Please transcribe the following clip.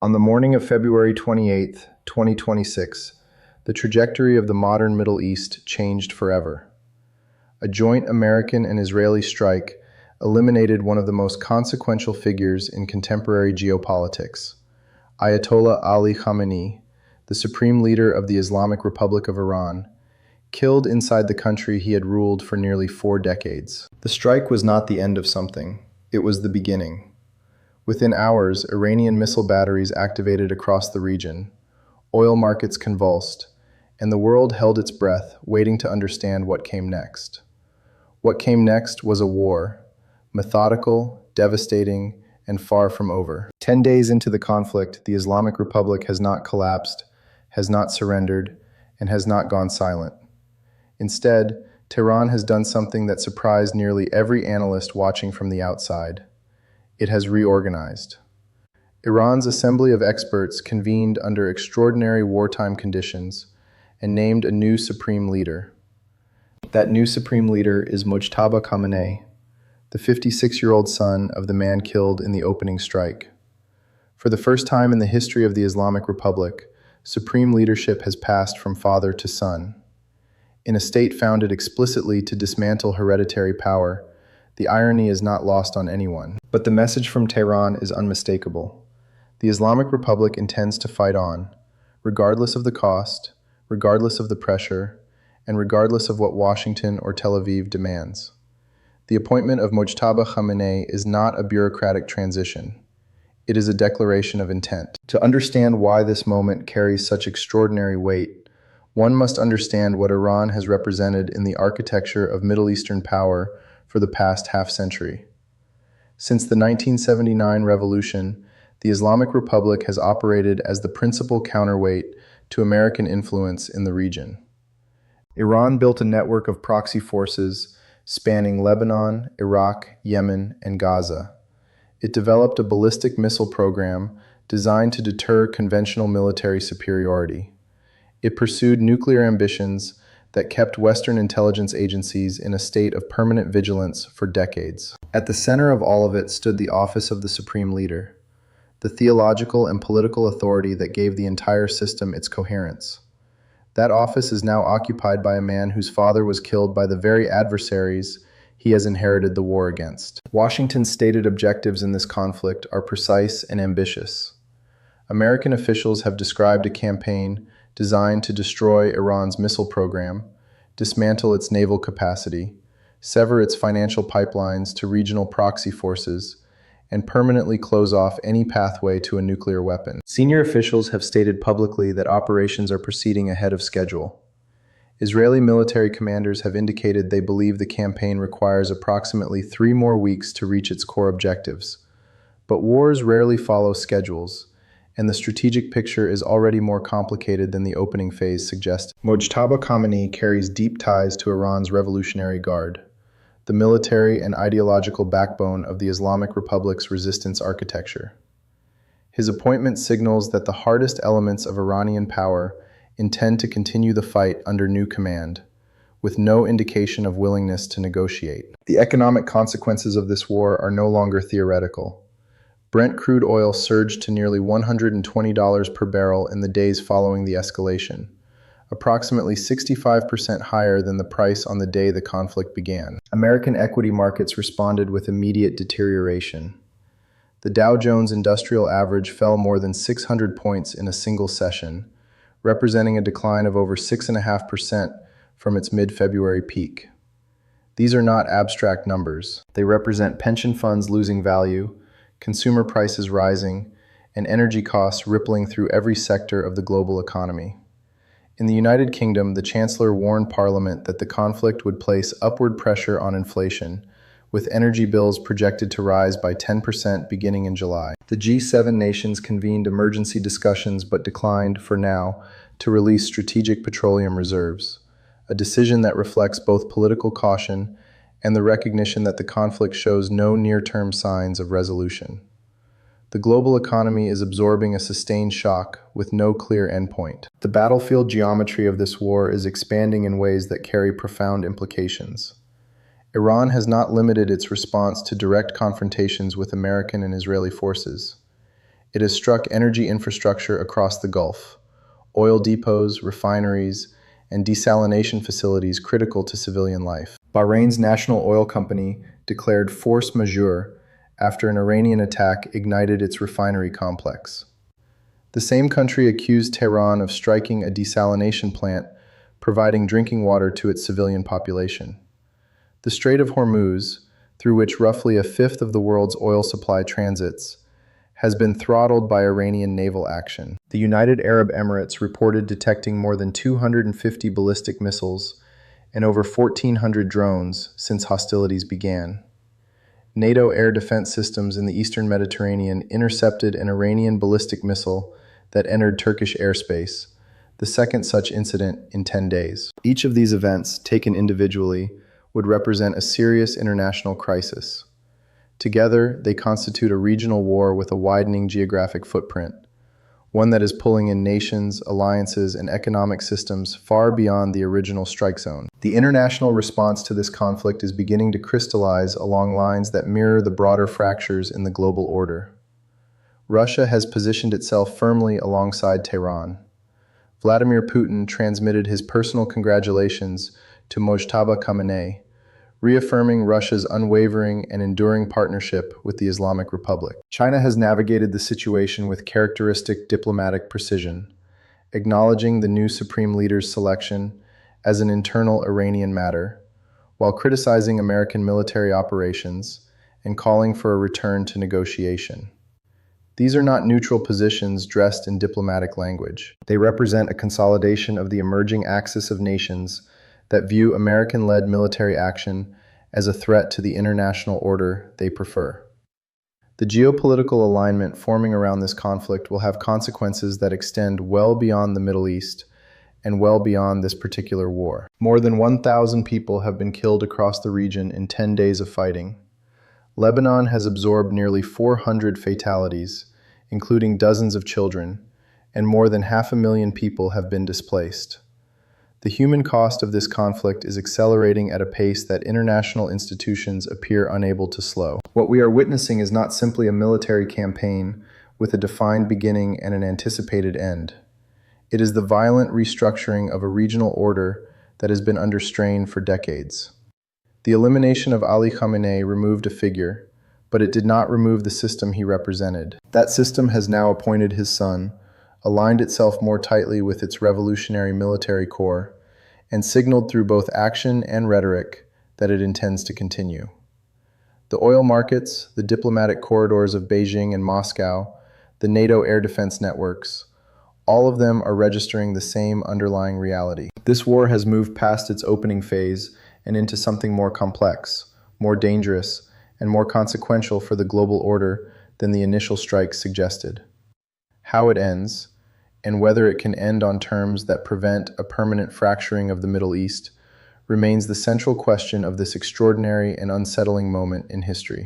On the morning of February 28, 2026, the trajectory of the modern Middle East changed forever. A joint American and Israeli strike eliminated one of the most consequential figures in contemporary geopolitics, Ayatollah Ali Khamenei, the supreme leader of the Islamic Republic of Iran, killed inside the country he had ruled for nearly 4 decades. The strike was not the end of something, it was the beginning. Within hours, Iranian missile batteries activated across the region, oil markets convulsed, and the world held its breath, waiting to understand what came next. What came next was a war, methodical, devastating, and far from over. 10 days into the conflict, the Islamic Republic has not collapsed, has not surrendered, and has not gone silent. Instead, Tehran has done something that surprised nearly every analyst watching from the outside. It has reorganized. Iran's Assembly of Experts convened under extraordinary wartime conditions and named a new supreme leader. That new supreme leader is Mojtaba Khamenei, the 56-year-old son of the man killed in the opening strike. For the first time in the history of the Islamic Republic, supreme leadership has passed from father to son. In a state founded explicitly to dismantle hereditary power, the irony is not lost on anyone. But the message from Tehran is unmistakable. The Islamic Republic intends to fight on, regardless of the cost, regardless of the pressure, and regardless of what Washington or Tel Aviv demands. The appointment of Mojtaba Khamenei is not a bureaucratic transition. It is a declaration of intent. To understand why this moment carries such extraordinary weight, one must understand what Iran has represented in the architecture of Middle Eastern power for the past half-century. Since the 1979 revolution, the Islamic Republic has operated as the principal counterweight to American influence in the region. Iran built a network of proxy forces spanning Lebanon, Iraq, Yemen, and Gaza. It developed a ballistic missile program designed to deter conventional military superiority. It pursued nuclear ambitions that kept Western intelligence agencies in a state of permanent vigilance for decades. At the center of all of it stood the office of the Supreme Leader, the theological and political authority that gave the entire system its coherence. That office is now occupied by a man whose father was killed by the very adversaries he has inherited the war against. Washington's stated objectives in this conflict are precise and ambitious. American officials have described a campaign designed to destroy Iran's missile program, dismantle its naval capacity, sever its financial pipelines to regional proxy forces, and permanently close off any pathway to a nuclear weapon. Senior officials have stated publicly that operations are proceeding ahead of schedule. Israeli military commanders have indicated they believe the campaign requires approximately 3 more weeks to reach its core objectives. But wars rarely follow schedules, and the strategic picture is already more complicated than the opening phase suggested. Mojtaba Khamenei carries deep ties to Iran's Revolutionary Guard, the military and ideological backbone of the Islamic Republic's resistance architecture. His appointment signals that the hardest elements of Iranian power intend to continue the fight under new command, with no indication of willingness to negotiate. The economic consequences of this war are no longer theoretical. Brent crude oil surged to nearly $120 per barrel in the days following the escalation, approximately 65% higher than the price on the day the conflict began. American equity markets responded with immediate deterioration. The Dow Jones Industrial Average fell more than 600 points in a single session, representing a decline of over 6.5% from its mid-February peak. These are not abstract numbers. They represent pension funds losing value, consumer prices rising, and energy costs rippling through every sector of the global economy. In the United Kingdom, the Chancellor warned Parliament that the conflict would place upward pressure on inflation, with energy bills projected to rise by 10% beginning in July. The G7 nations convened emergency discussions but declined, for now, to release strategic petroleum reserves, a decision that reflects both political caution and the recognition that the conflict shows no near-term signs of resolution. The global economy is absorbing a sustained shock with no clear endpoint. The battlefield geometry of this war is expanding in ways that carry profound implications. Iran has not limited its response to direct confrontations with American and Israeli forces. It has struck energy infrastructure across the Gulf, oil depots, refineries, and desalination facilities critical to civilian life. Bahrain's national oil company declared force majeure after an Iranian attack ignited its refinery complex. The same country accused Tehran of striking a desalination plant, providing drinking water to its civilian population. The Strait of Hormuz, through which roughly a fifth of the world's oil supply transits, has been throttled by Iranian naval action. The United Arab Emirates reported detecting more than 250 ballistic missiles and over 1,400 drones since hostilities began. NATO air defense systems in the eastern Mediterranean intercepted an Iranian ballistic missile that entered Turkish airspace, the second such incident in 10 days. Each of these events, taken individually, would represent a serious international crisis. Together, they constitute a regional war with a widening geographic footprint, one that is pulling in nations, alliances, and economic systems far beyond the original strike zone. The international response to this conflict is beginning to crystallize along lines that mirror the broader fractures in the global order. Russia has positioned itself firmly alongside Tehran. Vladimir Putin transmitted his personal congratulations to Mojtaba Khamenei, reaffirming Russia's unwavering and enduring partnership with the Islamic Republic. China has navigated the situation with characteristic diplomatic precision, acknowledging the new supreme leader's selection as an internal Iranian matter, while criticizing American military operations and calling for a return to negotiation. These are not neutral positions dressed in diplomatic language. They represent a consolidation of the emerging axis of nations that view American-led military action as a threat to the international order they prefer. The geopolitical alignment forming around this conflict will have consequences that extend well beyond the Middle East and well beyond this particular war. More than 1,000 people have been killed across the region in 10 days of fighting. Lebanon has absorbed nearly 400 fatalities, including dozens of children, and more than 500,000 people have been displaced. The human cost of this conflict is accelerating at a pace that international institutions appear unable to slow. What we are witnessing is not simply a military campaign with a defined beginning and an anticipated end. It is the violent restructuring of a regional order that has been under strain for decades. The elimination of Ali Khamenei removed a figure, but it did not remove the system he represented. That system has now appointed his son, aligned itself more tightly with its revolutionary military core, and signaled through both action and rhetoric that it intends to continue. The oil markets, the diplomatic corridors of Beijing and Moscow, the NATO air defense networks, all of them are registering the same underlying reality. This war has moved past its opening phase and into something more complex, more dangerous, and more consequential for the global order than the initial strikes suggested. How it ends, and whether it can end on terms that prevent a permanent fracturing of the Middle East, remains the central question of this extraordinary and unsettling moment in history.